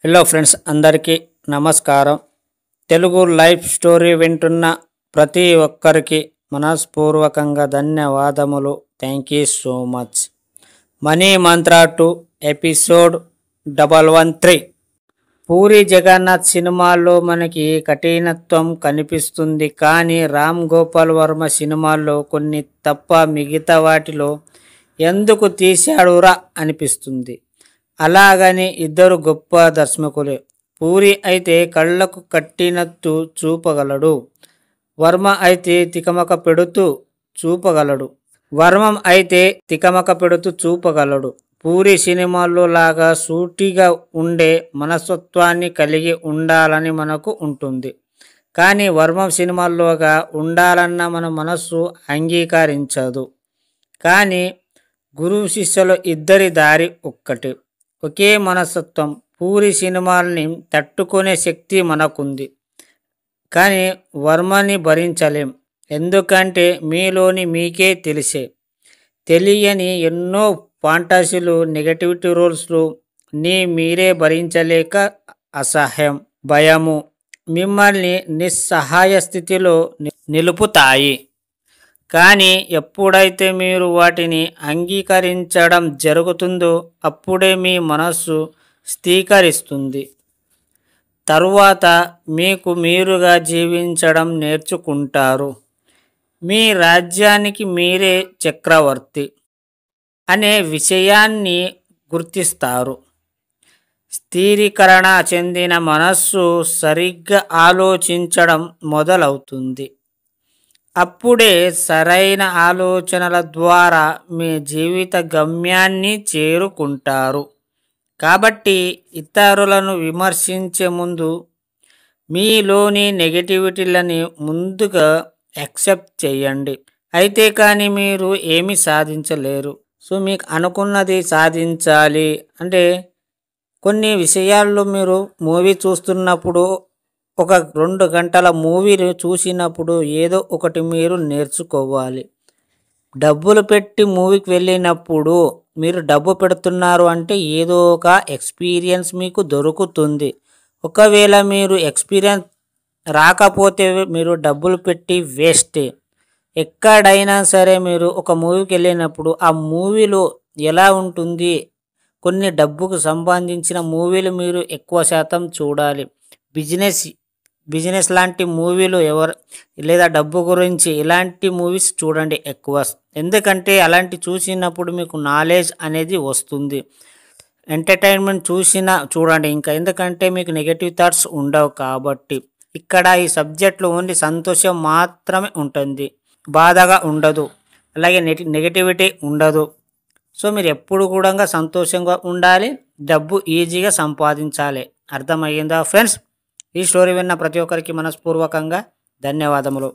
Hello friends, అందరికీ నమస్కారం. Telugu life story వింటున్న ప్రతి ఒక్కరికి మనస్పూర్వకంగా ధన్యవాదములు. Thank you so much. Money Mantra 2 episode 113. Puri Jagannadh సినిమాల్లో మనకి కఠినత్వం కనిపిస్తుంది, కానీ రామ్ గోపాల్ వర్మ సినిమాల్లో కొన్ని తప్ప మిగతా వాటిలో ఎందుకు తీశాడురా అనిపిస్తుంది. అలాగని ఇద్దరు గొప్ప దర్శకులే. పూరి అయితే కళ్ళకు కట్టినట్టు చూపగలడు, వర్మ అయితే తికమక పెడుతూ చూపగలడు. పూరి సినిమాల్లో లాగా సూటిగా ఉండే మనస్తత్వాన్ని కలిగి ఉండాలని మనకు ఉంటుంది, కానీ వర్మ సినిమాల్లోగా ఉండాలన్న మన మనస్సు అంగీకరించదు. కానీ గురువు శిష్యులు ఇద్దరి దారి ఒక్కటే, ఒకే మనస్తత్వం. పూరి సినిమాల్ని తట్టుకునే శక్తి మనకుంది, కానీ వర్మని భరించలేం. ఎందుకంటే మీలోని మీకే తెలియని ఎన్నో ఫాంటసీలు, నెగటివిటీ రోల్స్లు మీరే భరించలేక అసహ్యం, భయము మిమ్మల్ని నిస్సహాయ స్థితిలో నిలుపుతాయి. కానీ ఎప్పుడైతే మీరు వాటిని అంగీకరించడం జరుగుతుందో అప్పుడే మీ మనస్సు స్థిరీకరిస్తుంది. తరువాత మీకు మీరుగా జీవించడం నేర్చుకుంటారు. మీ రాజ్యానికి మీరే చక్రవర్తి అనే విషయాన్ని గుర్తిస్తారు. స్థిరీకరణ చెందిన మనస్సు సరిగ్గా ఆలోచించడం మొదలవుతుంది. అప్పుడే సరైన ఆలోచనల ద్వారా మీ జీవిత గమ్యాన్ని చేరుకుంటారు. కాబట్టి ఇతరులను విమర్శించే ముందు మీలోని నెగటివిటీలని ముందుగా యాక్సెప్ట్ చేయండి. అయితే కానీ మీరు ఏమీ సాధించలేరు. సో మీకు అనుకున్నది సాధించాలి అంటే కొన్ని విషయాల్లో మీరు మూవీ చూస్తున్నప్పుడు, ఒక 2 గంటల మూవీని చూసినప్పుడు ఏదో ఒకటి మీరు నేర్చుకోవాలి. డబ్బులు పెట్టి మూవీకి వెళ్ళినప్పుడు మీరు డబ్బు పెడుతున్నారు అంటే ఏదో ఒక ఎక్స్పీరియన్స్ మీకు దొరుకుతుంది. ఒకవేళ మీరు ఎక్స్పీరియన్స్ రాకపోతే మీరు డబ్బులు పెట్టి వేస్టే. ఎక్కడైనా సరే మీరు ఒక మూవీకి వెళ్ళినప్పుడు ఆ మూవీలో ఎలా ఉంటుంది, కొన్ని డబ్బుకు సంబంధించిన మూవీలు మీరు ఎక్కువ శాతం చూడాలి. బిజినెస్ లాంటి మూవీలు లేదా డబ్బు గురించి ఇలాంటి మూవీస్ చూడండి ఎక్కువ. ఎందుకంటే అలాంటి చూసినప్పుడు మీకు నాలెడ్జ్ అనేది వస్తుంది. ఎంటర్టైన్మెంట్ చూడండి ఇంకా, ఎందుకంటే మీకు నెగటివ్ థాట్స్ ఉండవు. కాబట్టి ఇక్కడ ఈ సబ్జెక్ట్లో ఓన్లీ సంతోషం మాత్రమే ఉంటుంది, బాధగా ఉండదు, అలాగే నెగటివిటీ ఉండదు. సో మీరు ఎప్పుడు కూడా సంతోషంగా ఉండాలి, డబ్బు ఈజీగా సంపాదించాలి. అర్థమయ్యిందా ఫ్రెండ్స్? ఈ స్టోరీ విన్న ప్రతి ఒక్కరికి మనస్పూర్వకంగా ధన్యవాదములు.